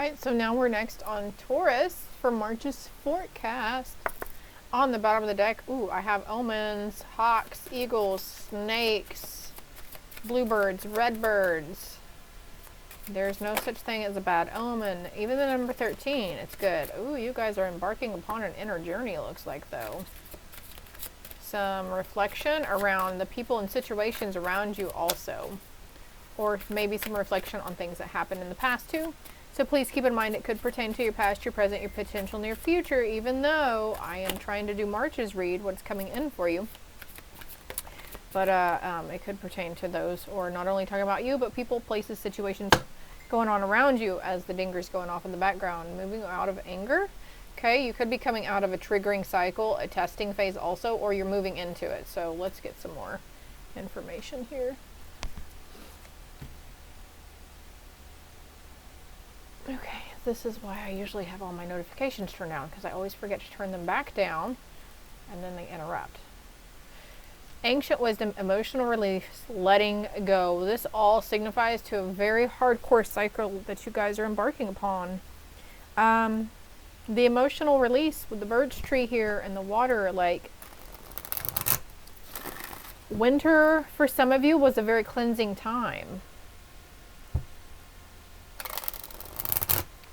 Alright, so now we're next on Taurus for March's forecast. On the bottom of the deck, ooh, I have omens, hawks, eagles, snakes, bluebirds, redbirds. There's no such thing as a bad omen. Even the number 13, it's good. Ooh, you guys are embarking upon an inner journey, it looks like, though. Some reflection around the people and situations around you also. Or maybe some reflection on things that happened in the past, too. So please keep in mind it could pertain to your past, your present, your potential near future, even though I am trying to do March's read, what's coming in for you. But it could pertain to those, or not only talking about you, but people, places, situations going on around you as the dinger's going off in the background. Moving out of anger. Okay, you could be coming out of a triggering cycle, a testing phase also, or you're moving into it. So let's get some more information here. Okay, this is why I usually have all my notifications turned down, because I always forget to turn them back down, and then they interrupt. Ancient wisdom, emotional release, letting go. This all signifies to a very hardcore cycle that you guys are embarking upon. The emotional release with the birch tree here and the water, like, winter for some of you was a very cleansing time.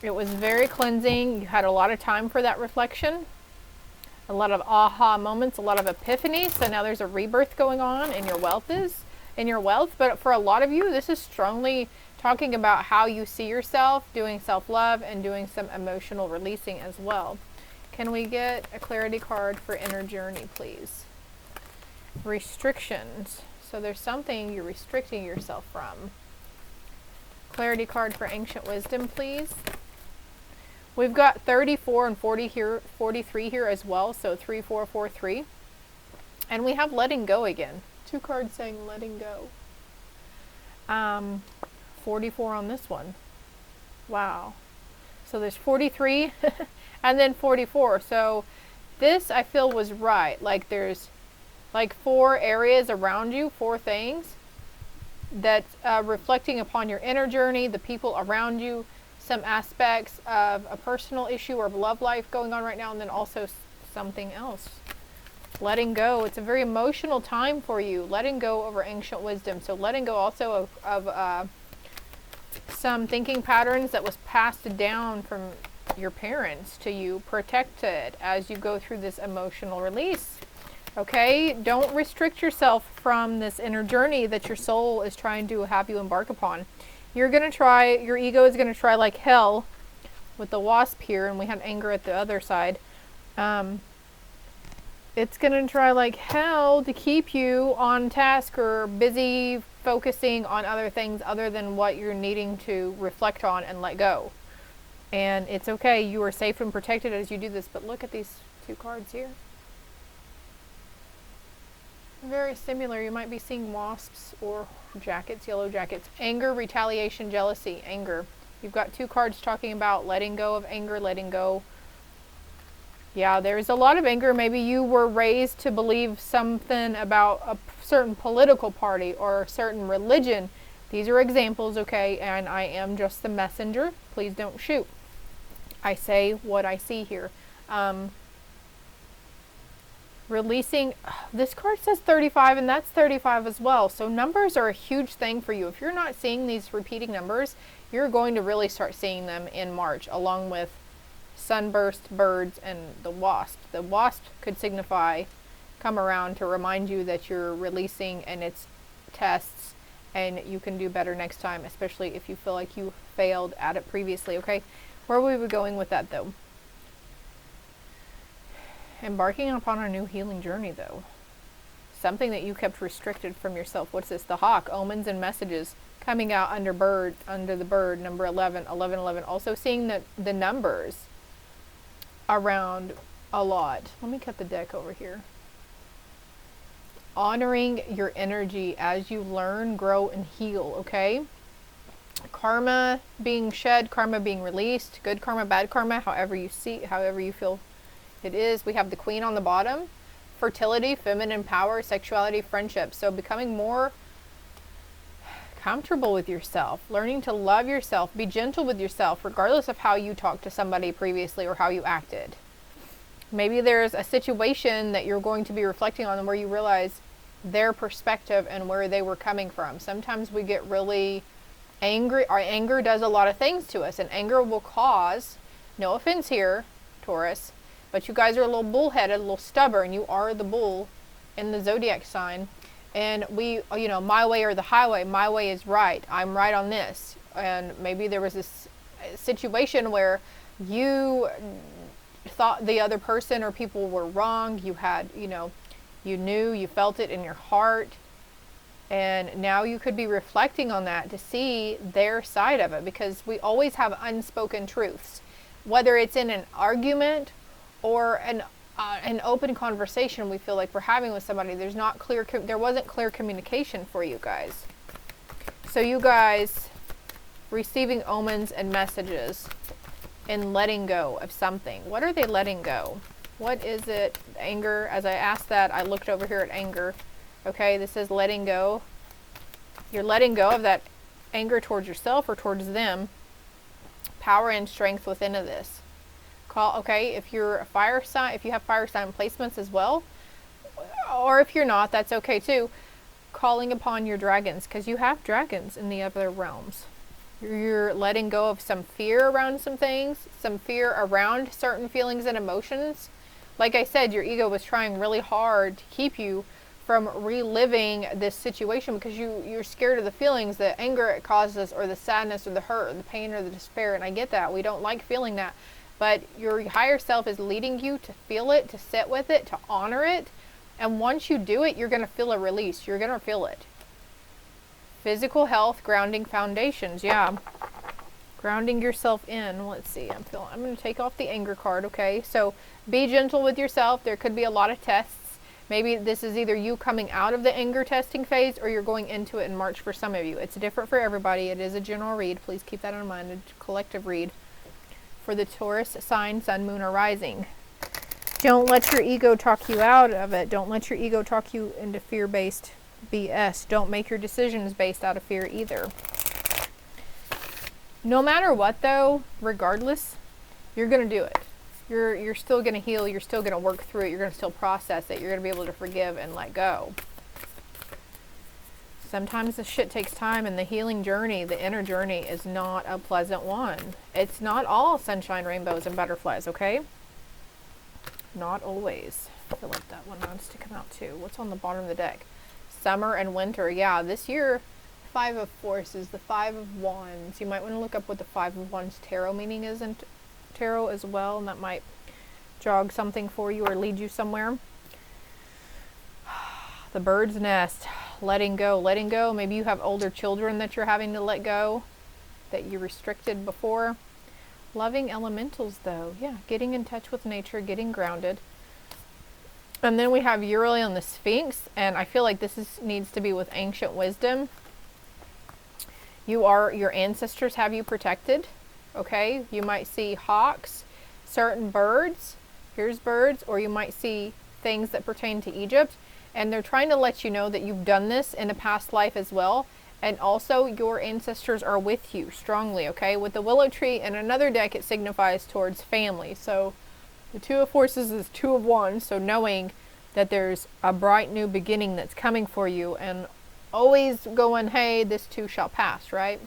It was very cleansing. You had a lot of time for that reflection. A lot of aha moments, a lot of epiphanies. So now there's a rebirth going on in your wealth. But for a lot of you, this is strongly talking about how you see yourself, doing self-love, and doing some emotional releasing as well. Can we get a clarity card for inner journey, please? Restrictions. So there's something you're restricting yourself from. Clarity card for ancient wisdom, please. We've got 34 and 40 here, 43 here as well, so 3, 4, 4, 3. And we have letting go again. 2 cards saying letting go. 44 on this one. Wow. So there's 43 and then 44. So this I feel was right. Like there's like 4 areas around you, 4 things that's reflecting upon your inner journey, the people around you, some aspects of a personal issue or love life going on right now, and then also something else. Letting go. It's a very emotional time for you. Letting go over ancient wisdom. So letting go also of some thinking patterns that was passed down from your parents to you. Protect it as you go through this emotional release. Okay? Don't restrict yourself from this inner journey that your soul is trying to have you embark upon. You're going to try, your ego is going to try like hell with the wasp here, and we have anger at the other side. It's going to try like hell to keep you on task or busy focusing on other things other than what you're needing to reflect on and let go. And it's okay. You are safe and protected as you do this. But look at these 2 cards here. Very similar. You might be seeing wasps or jackets, yellow jackets. Anger, retaliation, jealousy, anger. You've got 2 cards talking about letting go of anger, letting go. Yeah, there's a lot of anger. Maybe you were raised to believe something about a certain political party or a certain religion. These are examples, okay? And I am just the messenger. Please don't shoot. I say what I see here. Releasing, this card says 35 and that's 35 as well. So numbers are a huge thing for you. If you're not seeing these repeating numbers, you're going to really start seeing them in March, along with sunburst, birds, and the wasp. The wasp could signify, come around to remind you that you're releasing and it's tests and you can do better next time, especially if you feel like you failed at it previously, okay? Where were we going with that though? Embarking upon a new healing journey, though. Something that you kept restricted from yourself. What's this? The hawk, omens and messages coming out under the bird, number 11, 11, 11. Also seeing the numbers around a lot. Let me cut the deck over here. Honoring your energy as you learn, grow, and heal, okay? Karma being shed, karma being released, good karma, bad karma, however you feel it is. We have the Queen on the bottom. Fertility, feminine power, sexuality, friendship. So becoming more comfortable with yourself, learning to love yourself, be gentle with yourself, regardless of how you talked to somebody previously or how you acted. Maybe there's a situation that you're going to be reflecting on where you realize their perspective and where they were coming from. Sometimes we get really angry. Our anger does a lot of things to us, and anger will cause, no offense here, Taurus, but you guys are a little bullheaded, a little stubborn. You are the bull in the zodiac sign. And we, my way or the highway, my way is right. I'm right on this. And maybe there was this situation where you thought the other person or people were wrong. You had, you knew, you felt it in your heart. And now you could be reflecting on that to see their side of it, because we always have unspoken truths, whether it's in an argument or an open conversation we feel like we're having with somebody. There wasn't clear communication for you guys. So you guys receiving omens and messages and letting go of something. What are they letting go? What is it? Anger. As I asked that, I looked over here at anger. Okay, this is letting go. You're letting go of that anger towards yourself or towards them. Power and strength within this. Okay, if you're a fire sign, if you have fire sign placements as well, or if you're not, that's okay too. Calling upon your dragons, because you have dragons in the other realms. You're letting go of some fear around some things, some fear around certain feelings and emotions. Like I said, your ego was trying really hard to keep you from reliving this situation because you're scared of the feelings, the anger it causes, or the sadness, or the hurt, or the pain, or the despair. And I get that. We don't like feeling that. But your higher self is leading you to feel it, to sit with it, to honor it. And once you do it, you're going to feel a release. You're going to feel it. Physical health, grounding foundations. Yeah. Grounding yourself in. Let's see. I'm going to take off the anger card. Okay. So be gentle with yourself. There could be a lot of tests. Maybe this is either you coming out of the anger testing phase or you're going into it in March for some of you. It's different for everybody. It is a general read. Please keep that in mind. A collective read. For the Taurus sign, sun, moon, or rising. Don't let your ego talk you out of it. Don't let your ego talk you into fear-based BS. Don't make your decisions based out of fear either. No matter what though, regardless, you're going to do it. You're still going to heal. You're still going to work through it. You're going to still process it. You're going to be able to forgive and let go. Sometimes this shit takes time, and the healing journey, the inner journey, is not a pleasant one. It's not all sunshine, rainbows, and butterflies, okay? Not always. I feel like that one wants to come out too. What's on the bottom of the deck? Summer and winter. Yeah, this year, 5 of Forces, the 5 of Wands. You might want to look up what the 5 of Wands tarot meaning is in tarot as well, and that might jog something for you or lead you somewhere. The bird's nest. Letting go. Letting go. Maybe you have older children that you're having to let go, that you restricted before. Loving elementals though. Yeah, getting in touch with nature, getting grounded. And then we have Uriel and the Sphinx, and I feel like needs to be with ancient wisdom. Your ancestors have you protected. Okay, you might see hawks, certain birds. Here's birds, or you might see things that pertain to Egypt. And they're trying to let you know that you've done this in a past life as well. And also your ancestors are with you strongly, okay? With the willow tree in another deck, it signifies towards family. So the 2 of Forces is 2 of Wands. So knowing that there's a bright new beginning that's coming for you, and always going, hey, this too shall pass, right?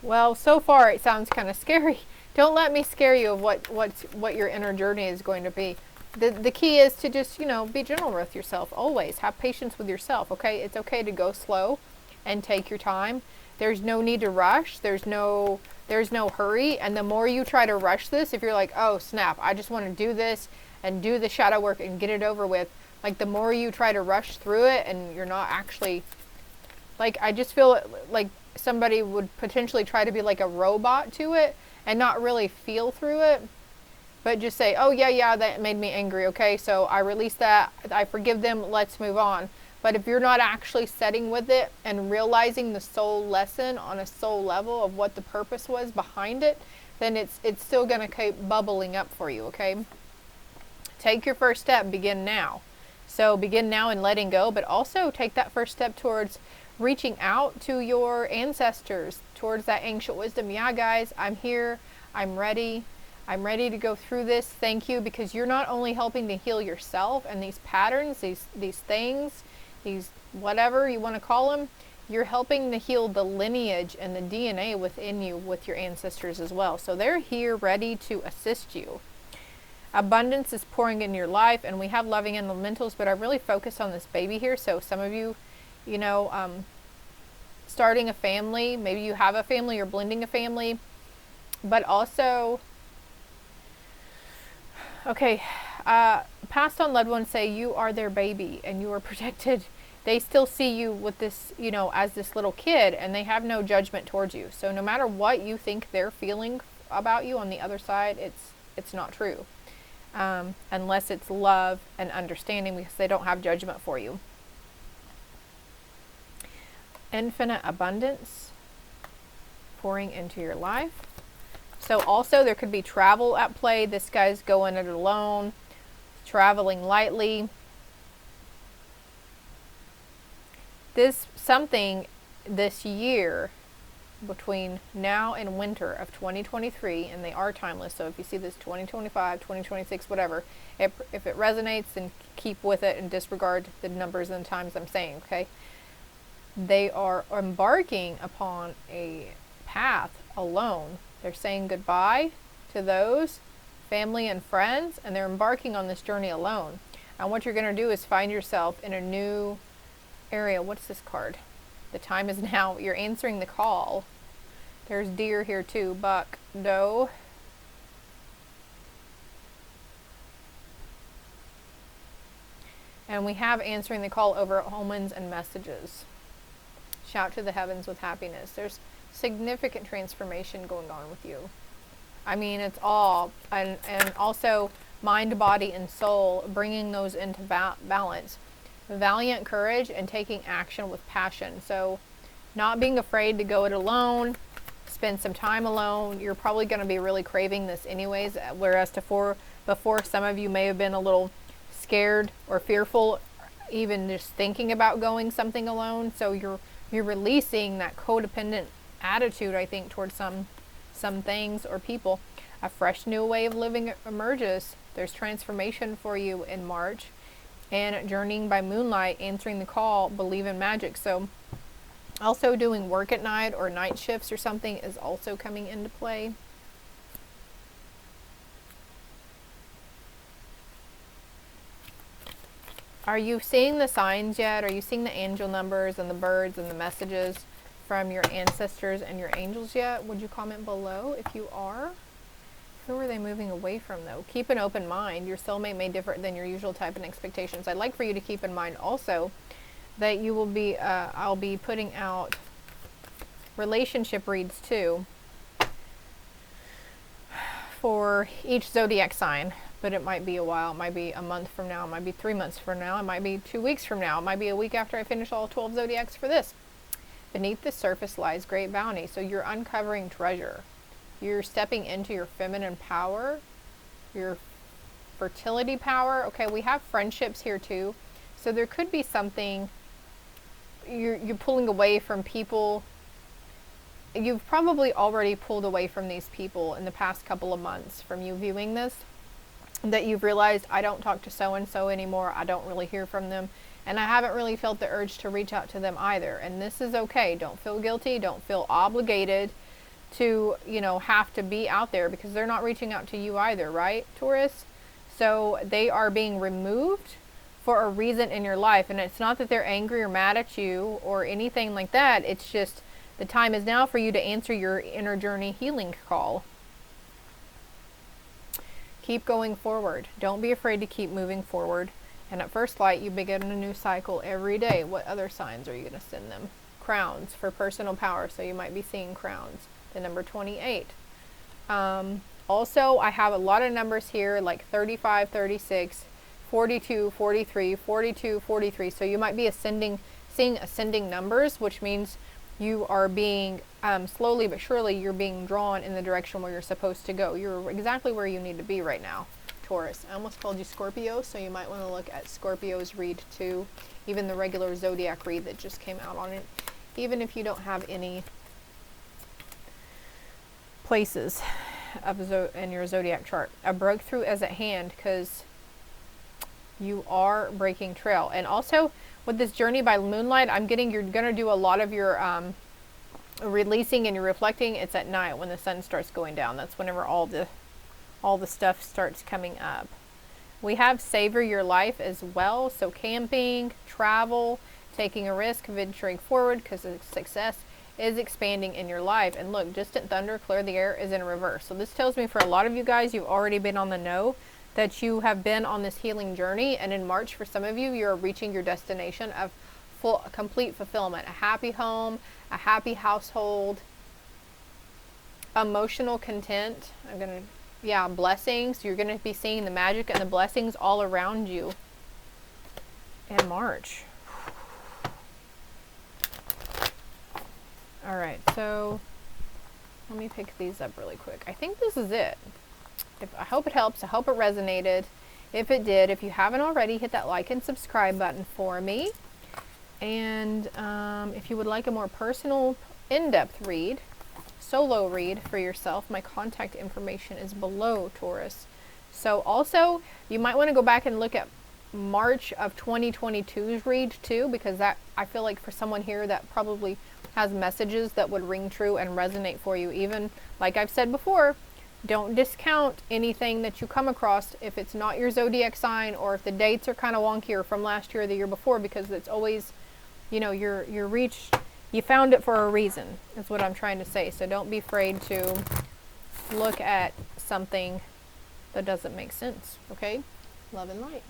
Well, so far it sounds kind of scary. Don't let me scare you of what your inner journey is going to be. The key is to just, be gentle with yourself. Always have patience with yourself, okay? It's okay to go slow and take your time. There's no need to rush. There's no hurry. And the more you try to rush this, if you're like, oh snap, I just want to do this and do the shadow work and get it over with, like the more you try to rush through it and you're not actually, like, I just feel like somebody would potentially try to be like a robot to it and not really feel through it, but just say, oh yeah, that made me angry, okay, so I release that, I forgive them, let's move on. But if you're not actually sitting with it and realizing the soul lesson on a soul level of what the purpose was behind it, then it's still going to keep bubbling up for you, okay? Take your first step, begin now. So begin now in letting go, but also take that first step towards reaching out to your ancestors, towards that ancient wisdom. Yeah, guys, I'm here. I'm ready. I'm ready to go through this. Thank you, because you're not only helping to heal yourself and these patterns, these things, these whatever you want to call them, you're helping to heal the lineage and the DNA within you with your ancestors as well. So they're here ready to assist you. Abundance is pouring in your life, and we have loving elementals, but I really focus on this baby here. So some of you, you know, starting a family, maybe you have a family or blending a family, but also, okay, passed on loved ones say you are their baby and you are protected. They still see you with this, you know, as this little kid, and they have no judgment towards you. So no matter what you think they're feeling about you on the other side, it's not true. Unless it's love and understanding, because they don't have judgment for you. Infinite abundance pouring into your life. So also there could be travel at play. This guy's going it alone, traveling lightly. Something this year, between now and winter of 2023, and they are timeless, so if you see this 2025, 2026, whatever, if it resonates, then keep with it and disregard the numbers and times I'm saying, okay? They are embarking upon a path alone. They're saying goodbye to those family and friends, and they're embarking on this journey alone. And what you're going to do is find yourself in a new area. What's this card? The time is now. You're answering the call. There's deer here too. Buck, doe. And we have answering the call over omens and messages. Shout to the heavens with happiness. There's significant transformation going on with you. I mean, it's all, and also mind, body, and soul, bringing those into balance. Valiant courage and taking action with passion. So not being afraid to go it alone, spend some time alone. You're probably going to be really craving this anyways, whereas before some of you may have been a little scared or fearful, even just thinking about going something alone. So you're releasing that codependent attitude, I think, towards some things or people. A fresh new way of living emerges. There's transformation for you in March. And journeying by moonlight, answering the call, believe in magic. So also doing work at night or night shifts or something is also coming into play. Are you seeing the signs yet? Are you seeing the angel numbers and the birds and the messages from your ancestors and your angels yet? Would you comment below if you are? Who are they moving away from, though? Keep an open mind. Your soulmate may differ than your usual type and expectations. I'd like for you to keep in mind also that you will be, I'll be putting out relationship reads too for each zodiac sign. But it might be a while. It might be a month from now. It might be 3 months from now. It might be 2 weeks from now. It might be a week after I finish all 12 zodiacs for this. Beneath the surface lies great bounty. So you're uncovering treasure. You're stepping into your feminine power, your fertility power. Okay, we have friendships here too. So there could be something, you're pulling away from people. You've probably already pulled away from these people in the past couple of months from you viewing this, that you've realized, I don't talk to so-and-so anymore. I don't really hear from them. And I haven't really felt the urge to reach out to them either. And this is okay. Don't feel guilty. Don't feel obligated to, you know, have to be out there, because they're not reaching out to you either, right, Taurus? So they are being removed for a reason in your life. And it's not that they're angry or mad at you or anything like that. It's just the time is now for you to answer your inner journey healing call. Keep going forward. Don't be afraid to keep moving forward. And at first light, you begin a new cycle every day. What other signs are you going to send them? Crowns for personal power. So you might be seeing crowns. The number 28. Also, I have a lot of numbers here, like 35, 36, 42, 43, 42, 43. So you might be seeing ascending numbers, which means you are being, slowly but surely, you're being drawn in the direction where you're supposed to go. You're exactly where you need to be right now. Taurus. I almost called you Scorpio, so you might want to look at Scorpio's read too. Even the regular zodiac read that just came out on it. Even if you don't have any places in your zodiac chart. A breakthrough is at hand because you are breaking trail. And also with this journey by moonlight, I'm getting you're going to do a lot of your releasing and your reflecting. It's at night when the sun starts going down. That's whenever all the stuff starts coming up. We have savor your life as well. So camping, travel, taking a risk, venturing forward because success is expanding in your life. And look, distant thunder, clear the air is in reverse. So this tells me for a lot of you guys, you've already been on the know that you have been on this healing journey. And in March, for some of you, you're reaching your destination of complete fulfillment, a happy home, a happy household, emotional content. Blessings. You're going to be seeing the magic and the blessings all around you in March. All right, so let me pick these up really quick. I think this is it. I hope it helps. I hope it resonated. If it did, if you haven't already, hit that like and subscribe button for me. And if you would like a more personal, in-depth read, solo read for yourself, my contact information is below, Taurus. So also, you might want to go back and look at March of 2022's read too, because that, I feel like for someone here that probably has messages that would ring true and resonate for you. Even like I've said before, don't discount anything that you come across if it's not your zodiac sign, or if the dates are kind of wonky or from last year or the year before, because it's always, you know, you found it for a reason, is what I'm trying to say. So don't be afraid to look at something that doesn't make sense, okay? Love and light.